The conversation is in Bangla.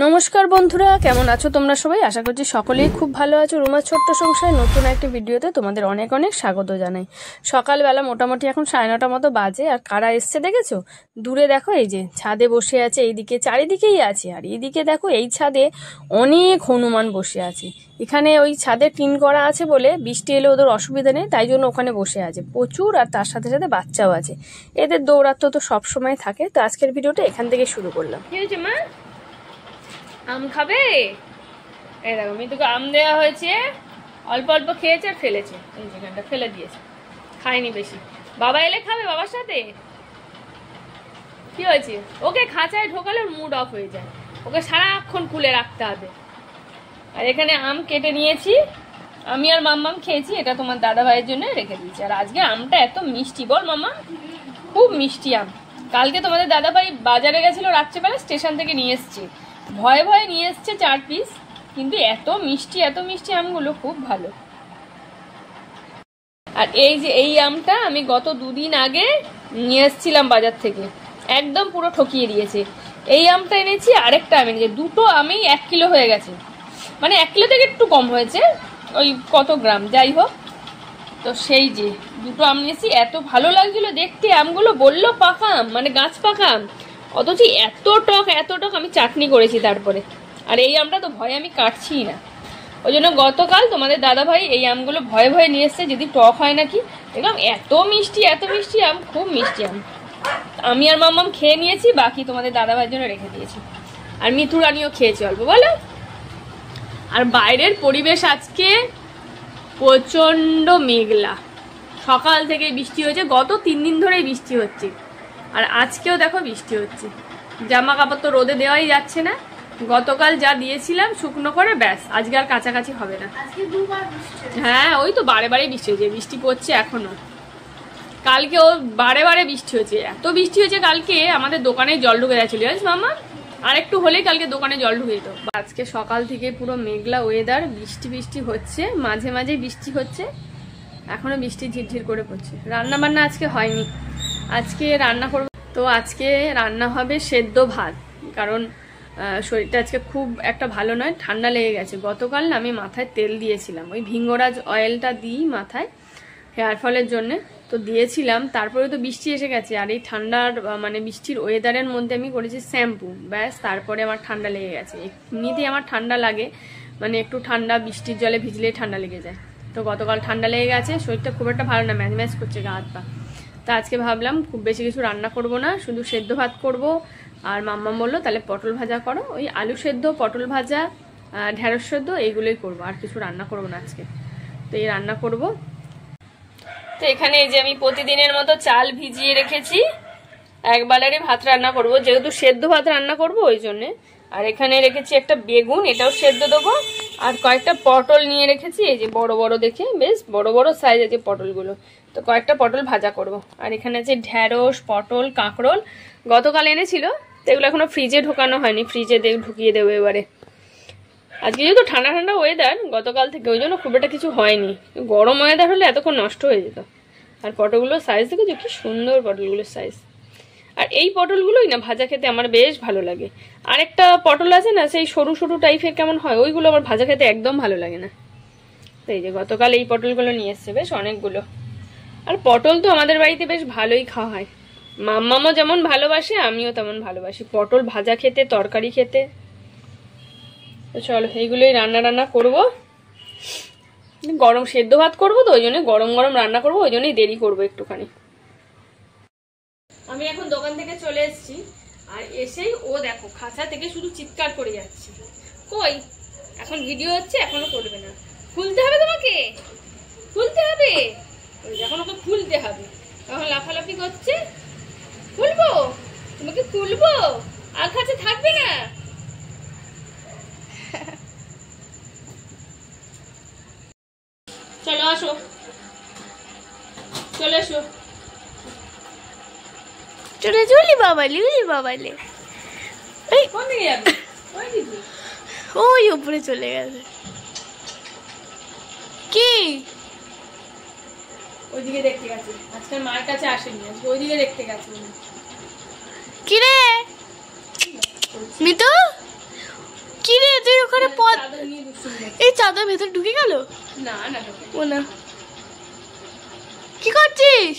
নমস্কার বন্ধুরা, কেমন আছো তোমরা সবাই? আশা করছি সকলেই খুব ভালো আছো। রুমার ছোট্ট সংসারে নতুন একটি ভিডিওতে তোমাদের অনেক অনেক স্বাগত জানাই। সকালবেলা মোটামুটি এখন 9:30 মতো বাজে। আর কারা এসছে দেখেছো? দূরে দেখো, এই যে ছাদে বসে আছে, এইদিকে চারিদিকেই আছে। আর এইদিকে দেখো, এই ছাদে অনেক হনুমান বসে আছে। এখানে ওই ছাদে টিন করা আছে বলে বৃষ্টি এলে ওদের অসুবিধা নেই, তাই জন্য ওখানে বসে আছে প্রচুর। আর তার সাথে সাথে বাচ্চাও আছে। এদের দৌড়াত্ম তো সবসময় থাকে। তো আজকের ভিডিওটা এখান থেকে শুরু করলাম। কি হয়েছে মা? আম খাবে? এই দেখো, মিতুকে আম দেওয়া হয়েছে, অল্প অল্প খেয়েছে আর ফেলেছে। এই যেখানটা ফেলে দিয়েছে, খায়নি বেশি। বাবা এলে খাবে বাবার সাথে। কি হয়েছে? ওকে খাঁচায় ঢোকালে মুড অফ হয়ে যায়, ওকে সারাক্ষণ খুলে রাখতে হবে। আর এখানে আম কেটে নিয়েছি, আমি আর মাম্মাম খেয়েছি। এটা তোমার দাদা ভাইয়ের জন্য রেখে দিয়েছি। আর আজকে আমটা এত মিষ্টি, বল মাম্মা, খুব মিষ্টি আম। কালকে তোমাদের দাদা ভাই বাজারে গেছিল, রাত্রেবেলা স্টেশন থেকে নিয়ে এসছে। ভয়ে ভয়ে নিয়ে এসছে 4 পিস, কিন্তু এত মিষ্টি আমগুলো খুব ভালো। আর এই যে এই আমটা আমি গত 2 দিন আগে নিয়ে এসেছিলাম বাজার থেকে, একদম পুরো ঠকিয়ে দিয়েছে। এই আমটা এনেছি, আরেকটা আম এনেছি, দুটো আমেই 1 কিলো হয়ে গেছে। মানে 1 কিলো থেকে একটু কম হয়েছে, ওই কত গ্রাম যাই হোক। তো সেই যে দুটো আম নিয়েছি, এত ভালো লাগছিল দেখতে আমগুলো। বললো পাকা আম, মানে গাছ পাকা আম, অথচ এত টক আমি চাটনি করেছি তারপরে। আর এই আমটা তো ভয়ে আমি কাটছিই না, ওই জন্য গতকাল তোমাদের দাদা ভাই এই আমগুলো ভয়ে ভয়ে নিয়ে এসছে, যদি টক হয় নাকি। দেখলাম এত মিষ্টি আম, খুব মিষ্টি আম। আমি আর মাম্মাম খেয়ে নিয়েছি, বাকি তোমাদের দাদা ভাইয়ের জন্য রেখে দিয়েছি। আর মিঠু রানিও খেয়েছি অল্প, বলো। আর বাইরের পরিবেশ আজকে প্রচন্ড মেঘলা, সকাল থেকে বৃষ্টি হয়েছে, গত 3 দিন ধরেই বৃষ্টি হচ্ছে। আর আজকেও দেখো বৃষ্টি হচ্ছে। জামা কাপড় তো রোদে দেওয়াই যাচ্ছে না, গতকাল যা দিয়েছিলাম শুকনো করে ব্যাস, আজকে আর কাছাকাছি হবে না। হ্যাঁ, ওই তো বারে বারে বৃষ্টি হয়েছে, বৃষ্টি পড়ছে এখনো। কালকে ও বারে বারে বৃষ্টি হয়েছে, এত বৃষ্টি হয়েছে কালকে আমাদের দোকানে জল ঢুকে যাচ্ছিল, জানিস মামা? আর একটু হলেই কালকে দোকানে জল ঢুকে যেত। আজকে সকাল থেকে পুরো মেঘলা ওয়েদার, বৃষ্টি হচ্ছে, মাঝে মাঝে বৃষ্টি হচ্ছে, এখনো বৃষ্টি ঝিরঝির করে পড়ছে। রান্না বান্না আজকে হয়নি, আজকে রান্না করবো। তো আজকে রান্না হবে সেদ্ধ ভাত, কারণ শরীরটা আজকে খুব একটা ভালো নয়, ঠান্ডা লেগে গেছে। গতকাল আমি মাথায় তেল দিয়েছিলাম, ওই ভিঙ্গরাজ অয়েলটা দিই মাথায় হেয়ার ফলের জন্যে, তো দিয়েছিলাম। তারপরে তো বৃষ্টি এসে গেছে, আর এই ঠান্ডার মানে বৃষ্টির ওয়েদারের মধ্যে আমি করেছি শ্যাম্পু, ব্যাস তারপরে আমার ঠান্ডা লেগে গেছে। এমনিতেই আমার ঠান্ডা লাগে, মানে একটু ঠান্ডা বৃষ্টির জলে ভিজলেই ঠান্ডা লেগে যায়। তো গতকাল ঠান্ডা লেগে গেছে, শরীরটা খুব একটা ভালো না, ম্যাজ করছে গা হাত পা। তা আজকে ভাবলাম খুব বেশি কিছু রান্না করব না, শুধু সেদ্ধ ভাত করব। আর মাম্মাম বললো তাহলে পটল ভাজা করো, ওই আলু সেদ্ধ, পটল ভাজা, ঢেঁড়স সেদ্ধ, এইগুলোই করবো, আর কিছু রান্না করবো না আজকে। তো এই রান্না করব। তো এখানে এই যে আমি প্রতিদিনের মতো চাল ভিজিয়ে রেখেছি, একবারেরই ভাত রান্না করব, যেহেতু সেদ্ধ ভাত রান্না করব ওই জন্যে। আর এখানে রেখেছি একটা বেগুন, এটাও সেদ্ধ দেবো। আর কয়েকটা পটল নিয়ে রেখেছি, এই যে বড় বড় দেখে, বেশ বড় বড় সাইজ আছে পটলগুলো, তো কয়েকটা পটল ভাজা করব। আর এখানে আছে ঢেঁড়স, পটল, কাঁকরোল, গতকাল এনেছিল, তো এগুলো এখনো ফ্রিজে ঢোকানো হয়নি, ফ্রিজে ঢুকিয়ে দেবো এবারে। আজকে যেহেতু ঠান্ডা ঠান্ডা ওয়েদার গতকাল থেকে, ওই জন্য খুব একটা কিছু হয়নি। গরম ওয়েদার হলে এতক্ষণ নষ্ট হয়ে যেত। আর পটলগুলোর সাইজ দেখেছো কি সুন্দর, পটলগুলোর সাইজ। আর এই পটলগুলোই না ভাজা খেতে আমার বেশ ভালো লাগে। আরেকটা পটল আছে না, সেই সরু সরু টাইপের কেমন হয়, ওইগুলো আমার ভাজা খেতে একদম ভালো লাগে না। তো এই যে গতকাল এই পটলগুলো নিয়ে এসছে, বেশ অনেকগুলো। আর পটল তো আমাদের বাড়িতে বেশ ভালোই খাওয়া হয়, মাম্মামও যেমন ভালোবাসে, আমিও তেমন ভালোবাসি পটল ভাজা খেতে, তরকারি খেতে। তো চলো এইগুলোই রান্না করবো। গরম সেদ্ধ ভাত করবো, তো ওই জন্য গরম গরম রান্না করবো, ওই জন্যই দেরি করবো একটুখানি। আমি এখন দোকান থেকে চলে এসেছি, আর এসেই ও দেখো খাঁচা থেকে শুধু চিৎকার করে যাচ্ছে। কই, এখন ভিডিও হচ্ছে, এখনো করবে না, খুলতে হবে তোমাকে, খুলতে হবে, এখন ওকে খুলতে হবে। এখন লাফালাফি করছে, খুলবো তোমাকে, খুলবো, আর খাঁচা থাকবে না। চলো আসো, চলে এসো, চলে চলি বাবালি, উলি বাবালি, কোন দিকে যাবে? ওই উপরে চলে গেছে। কি ওইদিকে দেখতে গেছে, আজকাল মার কাছে আসেনি, আজকে ওইদিকে দেখতে গেছে। কি রে মিতু, করে পথ চাদর নিয়ে দুষ্টুমি করছে। এই চাদর ভেতর ঢুকে গেল। না না ও না, কি করছিস?